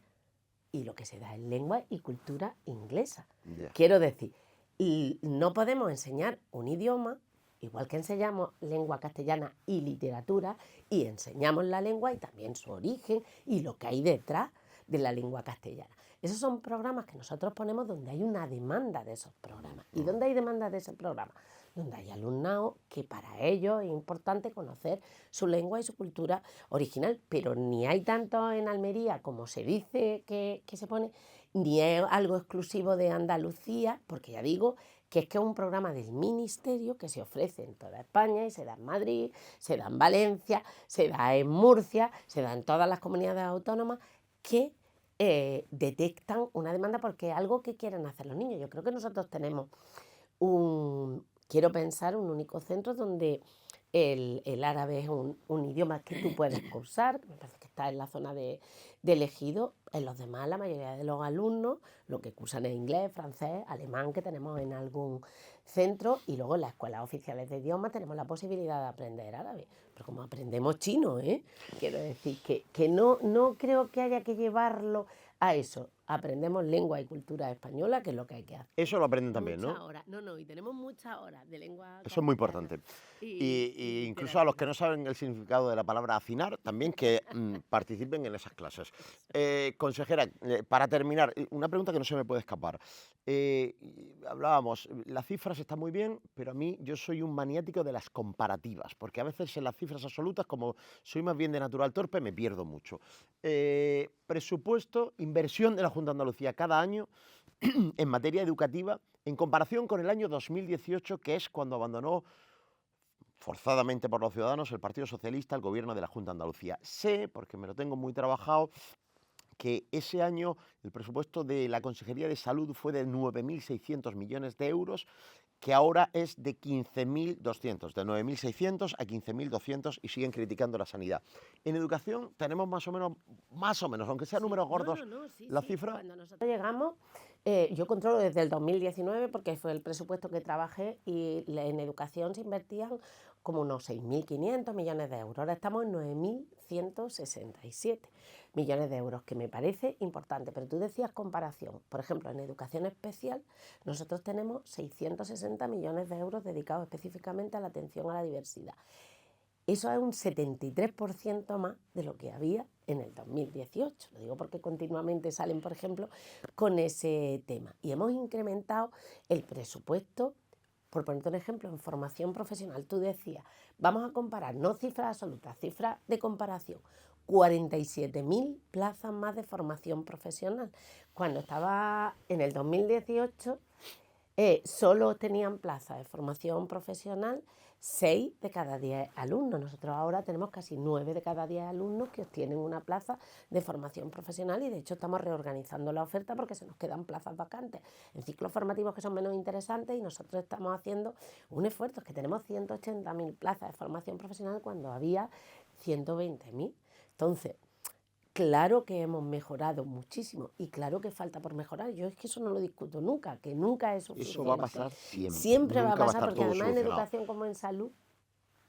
y lo que se da es lengua y cultura inglesa. Yeah. Quiero decir, no podemos enseñar un idioma, igual que enseñamos lengua castellana y literatura, y enseñamos la lengua y también su origen y lo que hay detrás de la lengua castellana. Esos son programas que nosotros ponemos donde hay una demanda de esos programas. ¿Y dónde hay demanda de ese programa? Donde hay alumnado que para ellos es importante conocer su lengua y su cultura original, pero ni hay tanto en Almería como se dice que se pone, ni es algo exclusivo de Andalucía, porque ya digo que es un programa del Ministerio que se ofrece en toda España y se da en Madrid, se da en Valencia, se da en Murcia, se da en todas las comunidades autónomas que detectan una demanda porque es algo que quieren hacer los niños. Yo creo que nosotros tenemos quiero pensar, un único centro donde el árabe es un idioma que tú puedes cursar, me parece que está en la zona de Ejido. En los demás, la mayoría de los alumnos lo que cursan es inglés, francés, alemán, que tenemos en algún centro, y luego en las escuelas oficiales de idiomas tenemos la posibilidad de aprender árabe, pero como aprendemos chino, quiero decir que no creo que haya que llevarlo a eso. Aprendemos lengua y cultura española, que es lo que hay que hacer. Eso lo aprenden también, muchas ¿no? Horas. No, y tenemos muchas horas de lengua. Eso es muy importante. Y incluso a los que no saben el significado de la palabra hacinar, también que participen en esas clases. Consejera, para terminar, una pregunta que no se me puede escapar. Hablábamos, las cifras están muy bien, pero a mí yo soy un maniático de las comparativas, porque a veces en las cifras absolutas, como soy más bien de natural torpe, me pierdo mucho. Presupuesto, inversión de la Junta de Andalucía cada año en materia educativa, en comparación con el año 2018, que es cuando abandonó forzadamente por los ciudadanos el Partido Socialista el gobierno de la Junta de Andalucía. Sé, porque me lo tengo muy trabajado, que ese año el presupuesto de la Consejería de Salud fue de 9.600 millones de euros que ahora es de 15.200, de 9.600 a 15.200 y siguen criticando la sanidad. En educación tenemos más o menos, aunque sean números gordos, la cifra. Cuando nosotros llegamos, yo controlo desde el 2019 porque fue el presupuesto que trabajé y en educación se invertían como unos 6.500 millones de euros. Ahora estamos en 9.167 millones de euros, que me parece importante. Pero tú decías comparación. Por ejemplo, en educación especial nosotros tenemos 660 millones de euros dedicados específicamente a la atención a la diversidad. Eso es un 73% más de lo que había en el 2018. Lo digo porque continuamente salen, por ejemplo, con ese tema. Y hemos incrementado el presupuesto, por ponerte un ejemplo, en formación profesional. Tú decías, vamos a comparar, no cifras absolutas, cifras de comparación. 47.000 plazas más de formación profesional. Cuando estaba en el 2018, solo tenían plazas de formación profesional 6 de cada 10 alumnos. Nosotros ahora tenemos casi 9 de cada 10 alumnos que obtienen una plaza de formación profesional y de hecho estamos reorganizando la oferta porque se nos quedan plazas vacantes en ciclos formativos que son menos interesantes y nosotros estamos haciendo un esfuerzo. Es que tenemos 180.000 plazas de formación profesional cuando había 120.000. Entonces, claro que hemos mejorado muchísimo y claro que falta por mejorar. Yo es que eso no lo discuto nunca, que nunca es suficiente. Eso va a pasar siempre. Siempre va a Nunca pasar estar porque todo además en solucionado. educación como en salud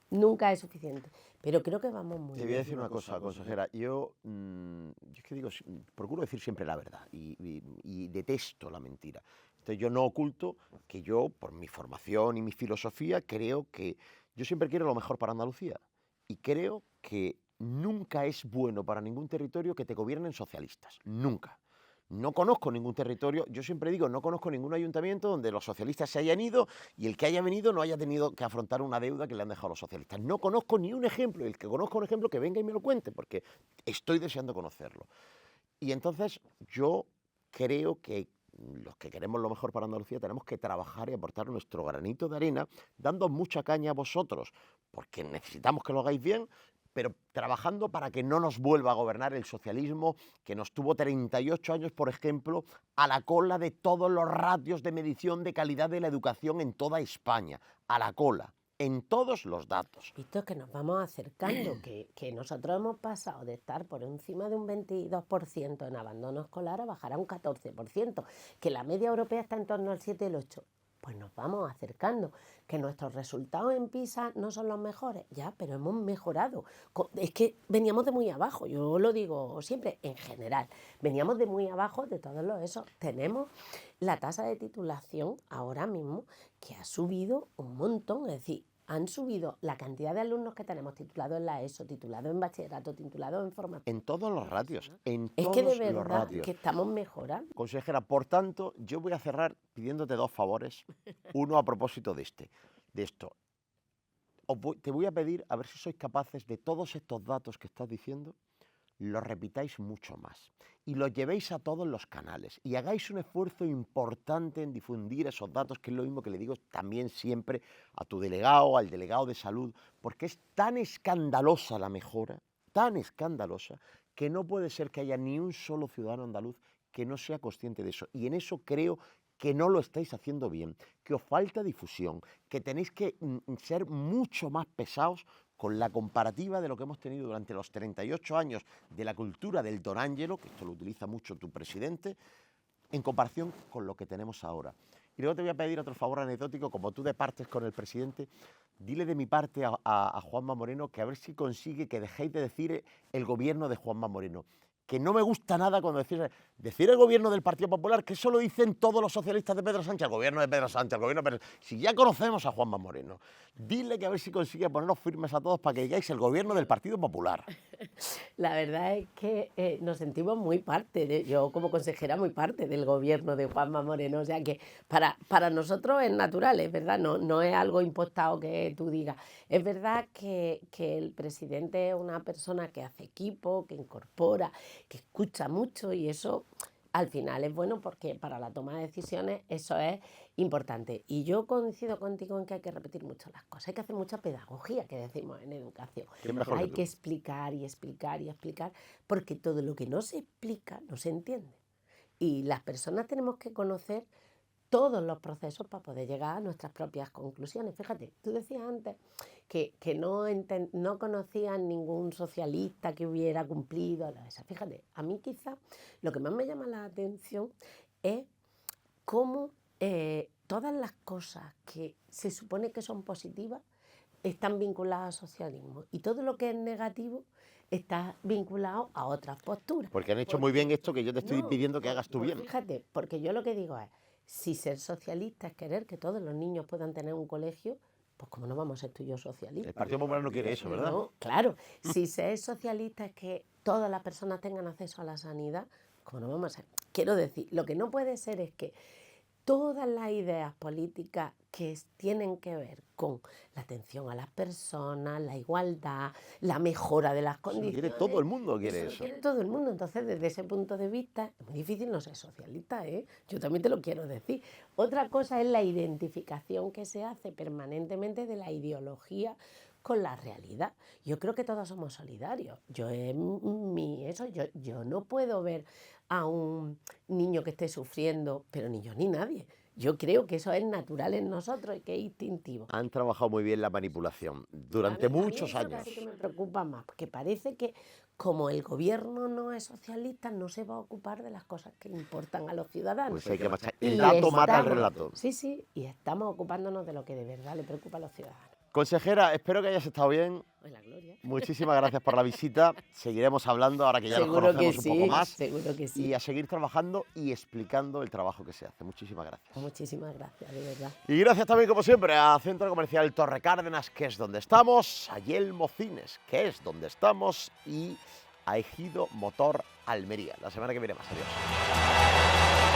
nunca es suficiente. Pero creo que vamos muy Te bien. voy a decir una cosa, consejera. Yo es que digo, procuro decir siempre la verdad y detesto la mentira. Entonces yo no oculto que yo, por mi formación y mi filosofía, creo que yo siempre quiero lo mejor para Andalucía. Y creo que nunca es bueno para ningún territorio que te gobiernen socialistas. Nunca. No conozco ningún territorio, yo siempre digo, no conozco ningún ayuntamiento donde los socialistas se hayan ido y el que haya venido no haya tenido que afrontar una deuda que le han dejado los socialistas. No conozco ni un ejemplo, el que conozca un ejemplo que venga y me lo cuente, porque estoy deseando conocerlo. Y entonces yo creo que los que queremos lo mejor para Andalucía tenemos que trabajar y aportar nuestro granito de arena, dando mucha caña a vosotros, porque necesitamos que lo hagáis bien, pero trabajando para que no nos vuelva a gobernar el socialismo que nos tuvo 38 años, por ejemplo, a la cola de todos los ratios de medición de calidad de la educación en toda España, a la cola, en todos los datos. Visto que nos vamos acercando, que nosotros hemos pasado de estar por encima de un 22% en abandono escolar a bajar a un 14%, que la media europea está en torno al 7 y el 8%. Pues nos vamos acercando, que nuestros resultados en PISA no son los mejores, ya, pero hemos mejorado. Es que veníamos de muy abajo, yo lo digo siempre, en general, veníamos de muy abajo de todos los esos. Tenemos la tasa de titulación ahora mismo que ha subido un montón, es decir, han subido la cantidad de alumnos que tenemos titulados en la ESO, titulados en bachillerato, titulados en formación. En todos los ratios, en Es todos que de los verdad ratios. que estamos mejorando. Consejera, por tanto, yo voy a cerrar pidiéndote dos favores. Uno a propósito de esto. Te voy a pedir a ver si sois capaces de todos estos datos que estás diciendo, los repitáis mucho más y los llevéis a todos los canales y hagáis un esfuerzo importante en difundir esos datos, que es lo mismo que le digo también siempre a tu delegado, al delegado de salud, porque es tan escandalosa la mejora, tan escandalosa, que no puede ser que haya ni un solo ciudadano andaluz que no sea consciente de eso. Y en eso creo que no lo estáis haciendo bien, que os falta difusión, que tenéis que ser mucho más pesados con la comparativa de lo que hemos tenido durante los 38 años de la cultura del Don Ángelo, que esto lo utiliza mucho tu presidente, en comparación con lo que tenemos ahora. Y luego te voy a pedir otro favor anecdótico, como tú departes con el presidente, dile de mi parte a Juanma Moreno que a ver si consigue que dejéis de decir el gobierno de Juanma Moreno. Que no me gusta nada cuando decir el gobierno del Partido Popular, que eso lo dicen todos los socialistas de Pedro Sánchez, el gobierno de Pedro Sánchez, el gobierno de Pedro... Si ya conocemos a Juanma Moreno, dile que a ver si consigue ponernos firmes a todos para que digáis el gobierno del Partido Popular. La verdad es que nos sentimos muy parte, yo como consejera, muy parte del gobierno de Juanma Moreno, o sea que para nosotros es natural, es verdad, no es algo impostado que tú digas. Es verdad que el presidente es una persona que hace equipo, que incorpora, que escucha mucho y eso al final es bueno porque para la toma de decisiones eso es importante. Y yo coincido contigo en que hay que repetir mucho las cosas, hay que hacer mucha pedagogía, que decimos en educación. Hay que explicar y explicar y explicar, porque todo lo que no se explica no se entiende. Y las personas tenemos que conocer todos los procesos para poder llegar a nuestras propias conclusiones. Fíjate, tú decías antes que no conocías ningún socialista que hubiera cumplido eso. Fíjate, a mí quizás lo que más me llama la atención es cómo todas las cosas que se supone que son positivas están vinculadas al socialismo y todo lo que es negativo está vinculado a otras posturas. Porque han hecho muy bien esto que yo te estoy pidiendo que hagas tú bien. Fíjate, porque yo lo que digo es, si ser socialista es querer que todos los niños puedan tener un colegio, pues ¿cómo no vamos a ser tú y yo socialistas? El Partido Popular no quiere eso, ¿verdad? No, claro. Si ser socialista es que todas las personas tengan acceso a la sanidad, ¿cómo no vamos a ser? Quiero decir, lo que no puede ser es que todas las ideas políticas que tienen que ver con la atención a las personas, la igualdad, la mejora de las condiciones. Quiere todo el mundo, quiere eso. Quiere todo el mundo. Entonces, desde ese punto de vista, es muy difícil no ser socialista, ¿eh? Yo también te lo quiero decir. Otra cosa es la identificación que se hace permanentemente de la ideología con la realidad. Yo creo que todos somos solidarios. Yo no puedo ver a un niño que esté sufriendo, pero ni yo ni nadie. Yo creo que eso es natural en nosotros y que es instintivo. Han trabajado muy bien la manipulación durante muchos a mí años. eso casi que me preocupa más, porque parece que como el gobierno no es socialista, no se va a ocupar de las cosas que importan a los ciudadanos. Pues hay que marchar. El dato mata el relato. Sí, y estamos ocupándonos de lo que de verdad le preocupa a los ciudadanos. Consejera, espero que hayas estado bien. Pues la gloria. Muchísimas gracias por la visita. Seguiremos hablando ahora que ya nos conocemos un poco más. Seguro que sí. Y a seguir trabajando y explicando el trabajo que se hace. Muchísimas gracias. Muchísimas gracias, de verdad. Y gracias también, como siempre, a Centro Comercial Torre Cárdenas, que es donde estamos, a Yelmo Cines, que es donde estamos, y a Ejido Motor Almería. La semana que viene más. Adiós.